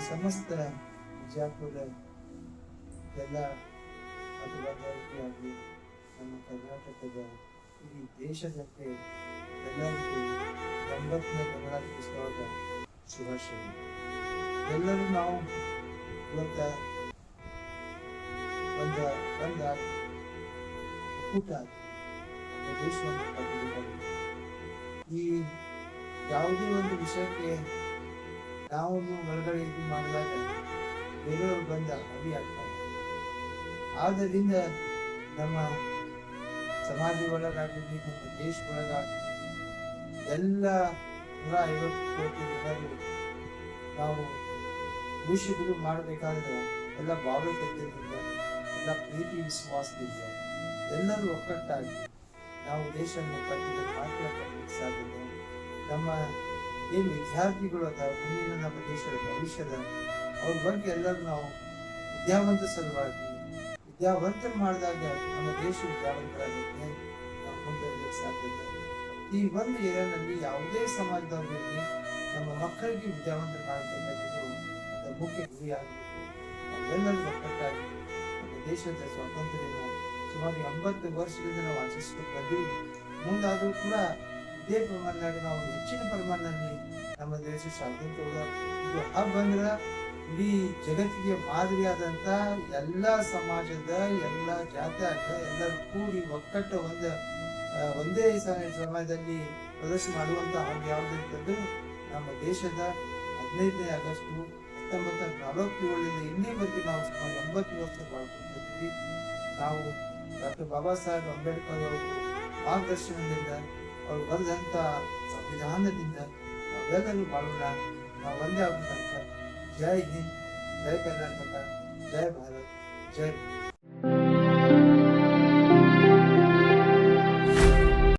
ಸಮಸ್ತ ಬಿಜಾಪುರ ಎಲ್ಲ ಮತದಾರರಿಗಾಗಿ ನಮ್ಮ ಕರ್ನಾಟಕದ ಇಡೀ ದೇಶದಂತೆ ಎಲ್ಲರಿಗೂ 80ನೇ ಗಣರಾಜ್ಯೋತ್ಸವದ ಶುಭಾಶಯ. ಎಲ್ಲರೂ ನಾವು ಇವತ್ತ ಒಂದ ಒಕ್ಕೂಟ ನಮ್ಮ ದೇಶವನ್ನು ಕಟ್ಟಬೇಕಾಗಿದೆ. ಈ ಯಾವುದೇ ಒಂದು ವಿಷಯಕ್ಕೆ ನಾವು ಹೊರಗಡೆ ಇದು ಮಾಡಿದಾಗ ಬೇರೆಯವರು ಬಂದ ಅಡಿ ಆಗ್ತಾರೆ. ಆದ್ದರಿಂದ ನಮ್ಮ ಸಮಾಜ ಒಳಗಾಗಲಿ, ನಮ್ಮ ದೇಶ ಒಳಗಾಗಲಿ ಎಲ್ಲ 150 ಕೋಟಿ ಜನರು ನಾವು ಕೃಷಿಗಳು ಮಾಡಬೇಕಾದ್ರೆ ಎಲ್ಲ ಭಾವೈಕ್ಯತೆಯಿಂದ, ಎಲ್ಲ ಪ್ರೀತಿ ವಿಶ್ವಾಸದಿಂದ ಎಲ್ಲರೂ ಒಕ್ಕಟ್ಟಾಗಿ ನಾವು ದೇಶವನ್ನು ಕಟ್ಟಿದ್ರೆ ಮಾತ್ರ ಕಟ್ಟಲಿಕ್ಕೆ ಸಾಧ್ಯ. ನಮ್ಮ ಏನು ವಿದ್ಯಾರ್ಥಿಗಳು ಅದ ಮುಂದಿನ ನಮ್ಮ ದೇಶದ ಭವಿಷ್ಯದ ಅವ್ರ ಬಗ್ಗೆ ಎಲ್ಲರೂ ನಾವು ವಿದ್ಯಾವಂತ ಸಲುವಾಗಿ ವಿದ್ಯಾವಂತರು ಮಾಡಿದಾಗ ನಮ್ಮ ದೇಶ ವಿದ್ಯಾವಂತರಾಗುತ್ತೆ, ನಾವು ಮುಂದುವರಿಲಿಕ್ಕೆ ಸಾಧ್ಯತೆ. ಈ ಒಂದು ಏರಿಯಾನಲ್ಲಿ ಯಾವುದೇ ಸಮಾಜದವರಿಗೆ ನಮ್ಮ ಮಕ್ಕಳಿಗೆ ವಿದ್ಯಾವಂತರು ಮಾಡಬೇಕಾಗಿದ್ದು ಅದರ ಮುಖ್ಯ ಗುರಿಯಾಗಬೇಕು. ನಾವೆಲ್ಲರೂ ಒಕ್ಕಟ್ಟಾಗಿ ನಮ್ಮ ದೇಶದ ಸ್ವಾತಂತ್ರ್ಯವನ್ನು ಸುಮಾರು 80 ವರ್ಷದಿಂದ ನಾವು ಆಚರಿಸ್ಕೊಂಡು ಬಂದೀವಿ. ಮುಂದಾದರೂ ಕೂಡ ಇದೇ ಪ್ರಮಾಣದಾಗ ನಾವು ಹೆಚ್ಚಿನ ಪ್ರಮಾಣದಲ್ಲಿ ನಮ್ಮ ದೇಶ ಸ್ವಾತಂತ್ರ್ಯ ಇದು ಹಬ್ಬ ಅಂದ್ರ ಇಡೀ ಜಗತ್ತಿಗೆ ಮಾದರಿಯಾದಂತ ಎಲ್ಲ ಸಮಾಜದ ಎಲ್ಲ ಜಾತ್ಯಾಗ ಎಲ್ಲರೂ ಕೂಡಿ ಒಕ್ಕಟ್ಟು ಒಂದೇ ಸಮಯದಲ್ಲಿ ಪ್ರದರ್ಶನ ಮಾಡುವಂತ ಹಬ್ಬ ಯಾವುದಂತಂದ್ರೆ ನಮ್ಮ ದೇಶದ 15ನೇ ಆಗಸ್ಟ್ 1947 ಇನ್ನೀವರೆಗೆ ನಾವು ಸುಮಾರು 80 ವರ್ಷ ಮಾಡ್ಕೊಂಡಿದ್ದೀವಿ. ನಾವು ಡಾಕ್ಟರ್ ಬಾಬಾ ಸಾಹೇಬ್ ಅಂಬೇಡ್ಕರ್ ಅವರು ಮಾರ್ಗದರ್ಶನದಿಂದ ಅವ್ರು ಬರೆದಂತ ಸಂವಿಧಾನದಿಂದ ನಾವೆಲ್ಲರೂ ಮಾಡೋಣ. ನಾವು ಒಂದೇ ಆಗಬೇಕಂತ. ಜೈ ಹಿಂದ್, ಜೈ ಕರ್ನಾಟಕ, ಜೈ ಭಾರತ್, ಜೈ